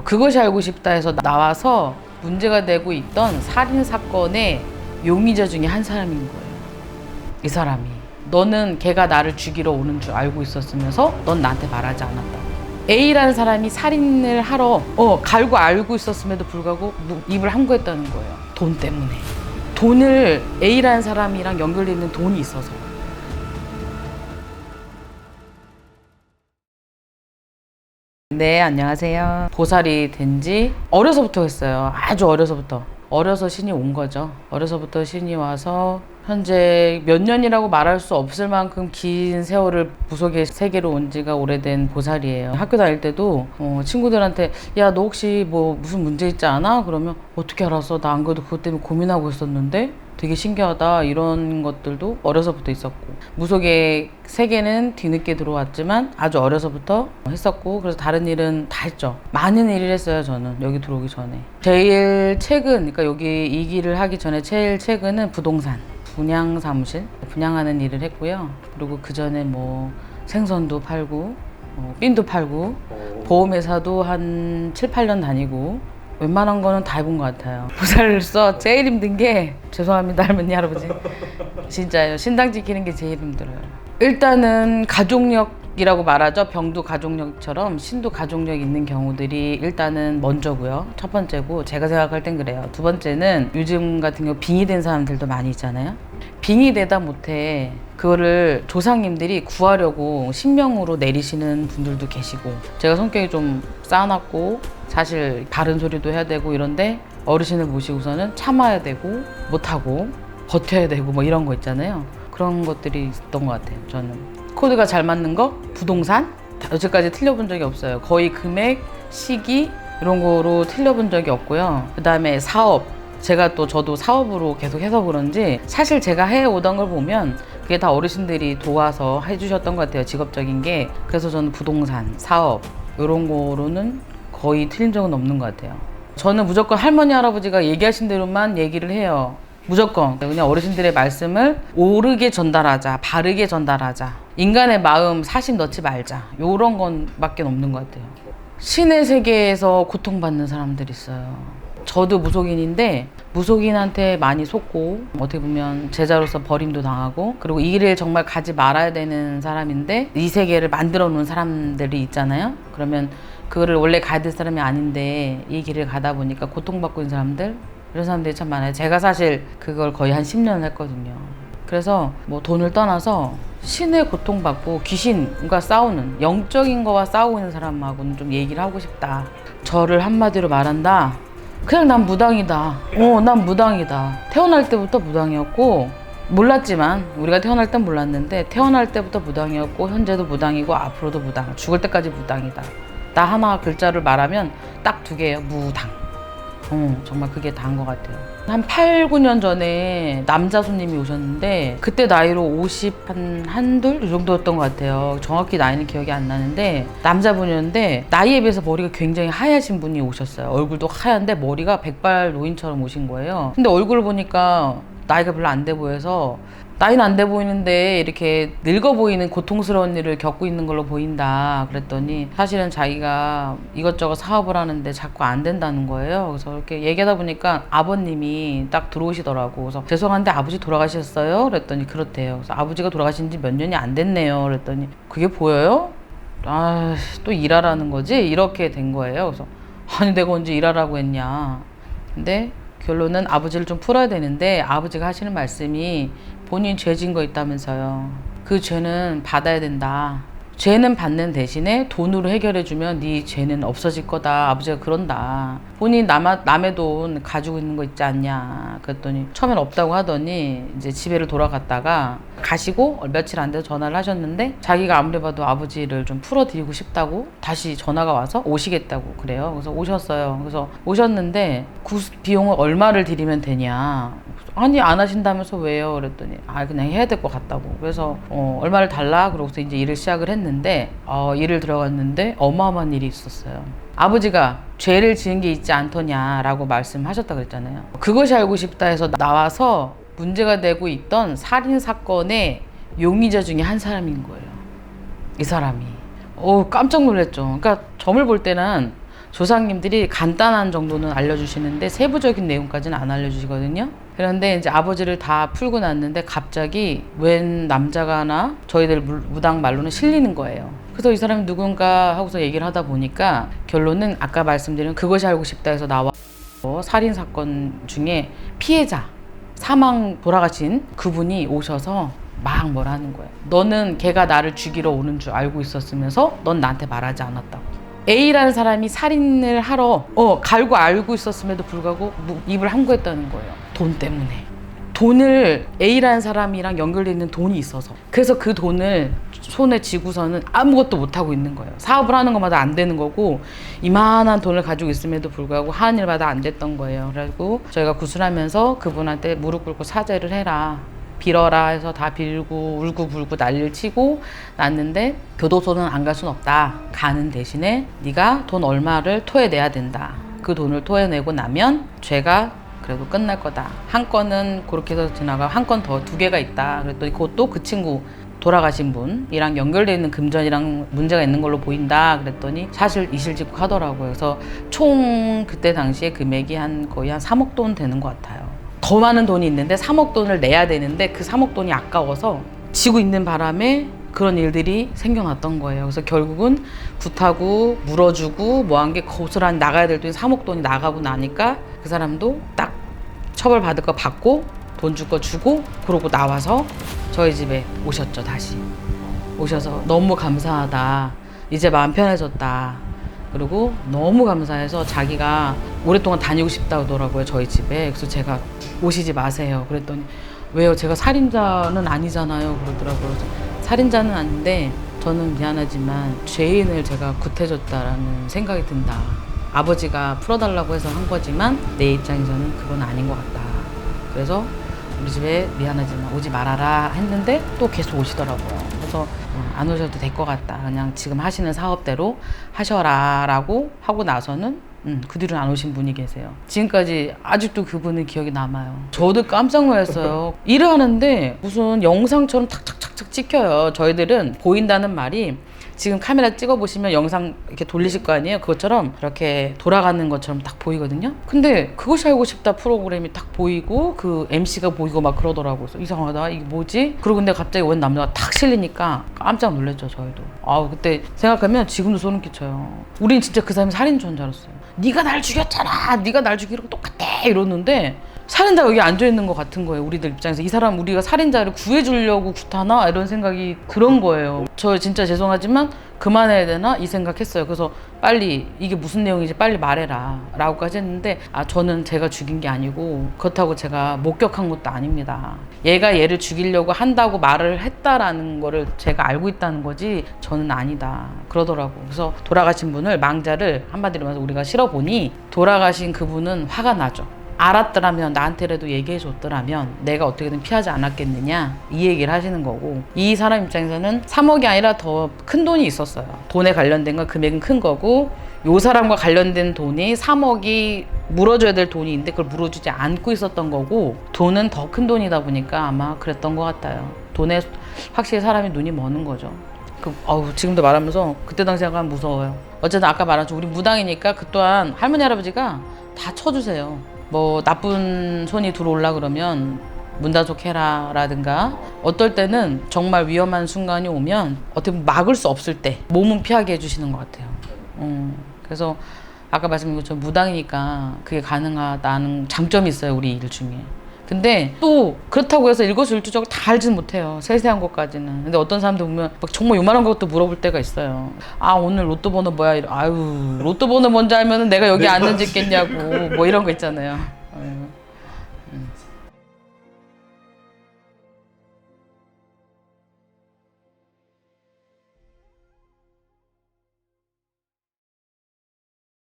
그것이 알고 싶다 해서 나와서 문제가 되고 있던 살인 사건의 용의자 중에 한 사람인 거예요. 이 사람이. 너는 걔가 나를 죽이러 오는 줄 알고 있었으면서 넌 나한테 말하지 않았다. A라는 사람이 살인을 하러 갈고 알고 있었음에도 불구하고 입을 함구했다는 거예요. 돈 때문에. 돈을 A라는 사람이랑 연결되어 있는 돈이 있어서. 네, 안녕하세요. 보살이 된 지 어려서부터 했어요. 아주 어려서부터. 어려서 신이 온 거죠. 어려서부터 신이 와서 현재 몇 년이라고 말할 수 없을 만큼 긴 세월을 무속의 세계로 온 지가 오래된 보살이에요. 학교 다닐 때도 친구들한테 야, 너 혹시 뭐 무슨 문제 있지 않아? 그러면 어떻게 알았어? 나 안 그래도 그것 때문에 고민하고 있었는데 되게 신기하다, 이런 것들도 어려서부터 있었고, 무속의 세계는 뒤늦게 들어왔지만 아주 어려서부터 했었고, 그래서 다른 일은 다 했죠. 많은 일을 했어요. 저는 여기 들어오기 전에 제일 최근, 그러니까 여기 이 길을 하기 전에 제일 최근은 부동산 분양 사무실 분양하는 일을 했고요. 그리고 그 전에 뭐 생선도 팔고 핀도 팔고 보험회사도 한 7, 8년 다니고 웬만한 거는 다 해본 것 같아요. 보살로서 제일 힘든 게, 죄송합니다 할머니 할아버지, 진짜요, 신당 지키는 게 제일 힘들어요. 일단은 가족력이라고 말하죠. 병도 가족력처럼 신도 가족력 있는 경우들이 일단은 먼저고요. 첫 번째고, 제가 생각할 땐 그래요. 두 번째는 요즘 같은 경우 빙의된 사람들도 많이 있잖아요. 빙의되다 못해 그거를 조상님들이 구하려고 신명으로 내리시는 분들도 계시고, 제가 성격이 좀 쌓아놨고 사실 바른 소리도 해야 되고 이런데 어르신을 모시고서는 참아야 되고 못하고 버텨야 되고 뭐 이런 거 있잖아요. 그런 것들이 있었던 것 같아요. 저는 코드가 잘 맞는 거, 부동산 여태까지 틀려본 적이 없어요. 거의 금액, 시기 이런 거로 틀려본 적이 없고요. 그 다음에 사업, 제가 또 저도 사업으로 계속 해서 그런지 사실 제가 해오던 걸 보면 그게 다 어르신들이 도와서 해주셨던 것 같아요. 직업적인 게. 그래서 저는 부동산, 사업 이런 거로는 거의 틀린 적은 없는 것 같아요. 저는 무조건 할머니 할아버지가 얘기하신 대로만 얘기를 해요. 무조건 그냥 어르신들의 말씀을 옳게 전달하자, 바르게 전달하자, 인간의 마음 사심 넣지 말자, 이런 건 밖에 없는 것 같아요. 신의 세계에서 고통받는 사람들이 있어요. 저도 무속인인데 무속인한테 많이 속고, 어떻게 보면 제자로서 버림도 당하고, 그리고 이 길을 정말 가지 말아야 되는 사람인데 이 세계를 만들어 놓은 사람들이 있잖아요. 그러면 그거를 원래 가야 될 사람이 아닌데 이 길을 가다 보니까 고통받고 있는 사람들, 이런 사람들이 참 많아요. 제가 사실 그걸 거의 한 10년을 했거든요. 그래서 뭐 돈을 떠나서 신의 고통받고 귀신과 싸우는, 영적인 거와 싸우고 있는 사람하고는 좀 얘기를 하고 싶다. 저를 한마디로 말한다, 그냥 난 무당이다. 난 무당이다. 태어날 때부터 무당이었고, 몰랐지만, 우리가 태어날 땐 몰랐는데 태어날 때부터 무당이었고 현재도 무당이고 앞으로도 무당, 죽을 때까지 무당이다. 나 하나 글자를 말하면 딱 두 개예요. 무당. 정말 그게 다인 것 같아요. 한 8, 9년 전에 남자 손님이 오셨는데 그때 나이로 50 한둘 이 정도였던 것 같아요. 정확히 나이는 기억이 안 나는데 남자분이었는데 나이에 비해서 머리가 굉장히 하얘신 분이 오셨어요. 얼굴도 하얀데 머리가 백발 노인처럼 오신 거예요. 근데 얼굴을 보니까 나이가 별로 안 돼 보여서, 나이는 안 돼 보이는데 이렇게 늙어 보이는 고통스러운 일을 겪고 있는 걸로 보인다 그랬더니, 사실은 자기가 이것저것 사업을 하는데 자꾸 안 된다는 거예요. 그래서 이렇게 얘기하다 보니까 아버님이 딱 들어오시더라고. 그래서 죄송한데 아버지 돌아가셨어요? 그랬더니 그렇대요. 그래서 아버지가 돌아가신 지 몇 년이 안 됐네요. 그랬더니 그게 보여요? 아, 또 일하라는 거지? 이렇게 된 거예요. 그래서 아니, 내가 언제 일하라고 했냐. 근데 결론은 아버지를 좀 풀어야 되는데 아버지가 하시는 말씀이 본인 죄 진 거 있다면서요. 그 죄는 받아야 된다. 죄는 받는 대신에 돈으로 해결해주면 네 죄는 없어질 거다. 아버지가 그런다. 본인 남의 돈 가지고 있는 거 있지 않냐. 그랬더니 처음엔 없다고 하더니 이제 집에를 돌아갔다가 가시고 며칠 안 돼서 전화를 하셨는데, 자기가 아무리 봐도 아버지를 좀 풀어드리고 싶다고 다시 전화가 와서 오시겠다고 그래요. 그래서 오셨어요. 그래서 오셨는데 그 비용을 얼마를 드리면 되냐. 아니, 안 하신다면서 왜요? 그랬더니 그냥 해야 될 것 같다고. 그래서 얼마를 달라? 그러고서 이제 일을 시작을 했는데 일을 들어갔는데 어마어마한 일이 있었어요. 아버지가 죄를 지은 게 있지 않더냐라고 말씀하셨다 그랬잖아요. 그것이 알고 싶다 해서 나와서 문제가 되고 있던 살인 사건의 용의자 중에 한 사람인 거예요. 이 사람이. 깜짝 놀랐죠. 그러니까 점을 볼 때는 조상님들이 간단한 정도는 알려주시는데 세부적인 내용까지는 안 알려주시거든요. 그런데 이제 아버지를 다 풀고 났는데 갑자기 웬 남자가나 저희들 무당 말로는 실리는 거예요. 그래서 이 사람이 누군가 하고서 얘기를 하다 보니까 결론은 아까 말씀드린 그것이 알고 싶다 해서 나와 살인 사건 중에 피해자 사망 돌아가신 그분이 오셔서 막 뭐라 하는 거예요. 너는 걔가 나를 죽이러 오는 줄 알고 있었으면서 넌 나한테 말하지 않았다고. A라는 사람이 살인을 하러 갈고 알고 있었음에도 불구하고 입을 함구했다는 거예요. 돈 때문에. 돈을 A라는 사람이랑 연결되어 있는 돈이 있어서. 그래서 그 돈을 손에 쥐고서는 아무것도 못하고 있는 거예요. 사업을 하는 것마다 안 되는 거고 이만한 돈을 가지고 있음에도 불구하고 하는 일마다 안 됐던 거예요. 그래가지고 저희가 구술하면서 그분한테 무릎 꿇고 사죄를 해라. 빌어라 해서 다 빌고 울고불고 난리를 치고 났는데 교도소는 안 갈 순 없다. 가는 대신에 네가 돈 얼마를 토해내야 된다. 그 돈을 토해내고 나면 죄가 그래도 끝날 거다. 한 건은 그렇게 해서 지나가 한 건 더 2개가 있다. 그랬더니 그것도 그 친구 돌아가신 분이랑 연결되어 있는 금전이랑 문제가 있는 걸로 보인다. 그랬더니 사실 이실직고 하더라고요. 그래서 총 그때 당시에 금액이 거의 한 3억 돈 되는 것 같아요. 더 많은 돈이 있는데 3억 돈을 내야 되는데 그 3억 돈이 아까워서 지고 있는 바람에 그런 일들이 생겨났던 거예요. 그래서 결국은 굿하고 물어주고 뭐 한 게 고스란히 나가야 될 돈이 3억 돈이 나가고 나니까 그 사람도 딱 처벌받을 거 받고 돈 줄 거 주고 그러고 나와서 저희 집에 오셨죠. 다시 오셔서 너무 감사하다. 이제 마음 편해졌다. 그리고 너무 감사해서 자기가 오랫동안 다니고 싶다고 하더라고요. 저희 집에. 그래서 제가 오시지 마세요. 그랬더니 왜요? 제가 살인자는 아니잖아요. 그러더라고요. 그래서 살인자는 아닌데 저는 미안하지만 죄인을 제가 굿해줬다라는 생각이 든다. 아버지가 풀어달라고 해서 한 거지만 내 입장에서는 그건 아닌 것 같다. 그래서 우리 집에 미안하지만 오지 말아라 했는데 또 계속 오시더라고요. 그래서 안 오셔도 될 것 같다. 그냥 지금 하시는 사업대로 하셔라 라고 하고 나서는 그 뒤로는 안 오신 분이 계세요. 지금까지 아직도 그분의 기억이 남아요. 저도 깜짝 놀랐어요. 일을 하는데 무슨 영상처럼 탁탁탁탁 찍혀요. 저희들은 보인다는 말이 지금 카메라 찍어보시면 영상 이렇게 돌리실 거 아니에요? 그것처럼 이렇게 돌아가는 것처럼 딱 보이거든요? 근데 그것이 알고 싶다 프로그램이 딱 보이고 그 MC가 보이고 막 그러더라고요. 그래서 이상하다. 이게 뭐지? 그러고 근데 갑자기 웬 남자가 탁 실리니까 깜짝 놀랐죠, 저희도. 그때 생각하면 지금도 소름 끼쳐요. 우린 진짜 그 사람이 살인자인 줄 알았어요. 네가 날 죽였잖아. 네가 날 죽이고 똑같아. 이러는데 살인자가 여기 앉아있는 것 같은 거예요. 우리들 입장에서. 이 사람 우리가 살인자를 구해주려고 굿하나? 이런 생각이 그런 거예요. 저 진짜 죄송하지만 그만해야 되나? 이 생각했어요. 그래서 빨리 이게 무슨 내용인지 빨리 말해라 라고까지 했는데 저는 제가 죽인 게 아니고 그렇다고 제가 목격한 것도 아닙니다. 얘가 얘를 죽이려고 한다고 말을 했다라는 거를 제가 알고 있다는 거지 저는 아니다 그러더라고. 그래서 돌아가신 분을 망자를 한마디로 말해서 우리가 실어보니 돌아가신 그분은 화가 나죠. 알았더라면 나한테라도 얘기해 줬더라면 내가 어떻게든 피하지 않았겠느냐 이 얘기를 하시는 거고 이 사람 입장에서는 3억이 아니라 더 큰 돈이 있었어요. 돈에 관련된 건 금액은 큰 거고 요 사람과 관련된 돈이 3억이 물어줘야 될 돈이 있는데 그걸 물어주지 않고 있었던 거고 돈은 더 큰 돈이다 보니까 아마 그랬던 것 같아요. 돈에 확실히 사람이 눈이 머는 거죠. 지금도 말하면서 그때 당시 약간 무서워요. 어쨌든 아까 말한 우리 무당이니까 그 또한 할머니 할아버지가 다 쳐주세요. 뭐 나쁜 손이 들어올라 그러면 문단속해라 라든가 어떨 때는 정말 위험한 순간이 오면 어떻게 보면 막을 수 없을 때 몸은 피하게 해주시는 것 같아요. 그래서 아까 말씀드린 것처럼 무당이니까 그게 가능하다는 장점이 있어요. 우리 일 중에. 근데 또 그렇다고 해서 일거수일투족을 다 알지는 못해요. 세세한 것까지는. 근데 어떤 사람들 보면 막 정말 요만한 것도 물어볼 때가 있어요. 오늘 로또 번호 뭐야? 로또 번호 뭔지 알면은 내가 여기 앉는지 있겠냐고 뭐 이런 거 있잖아요.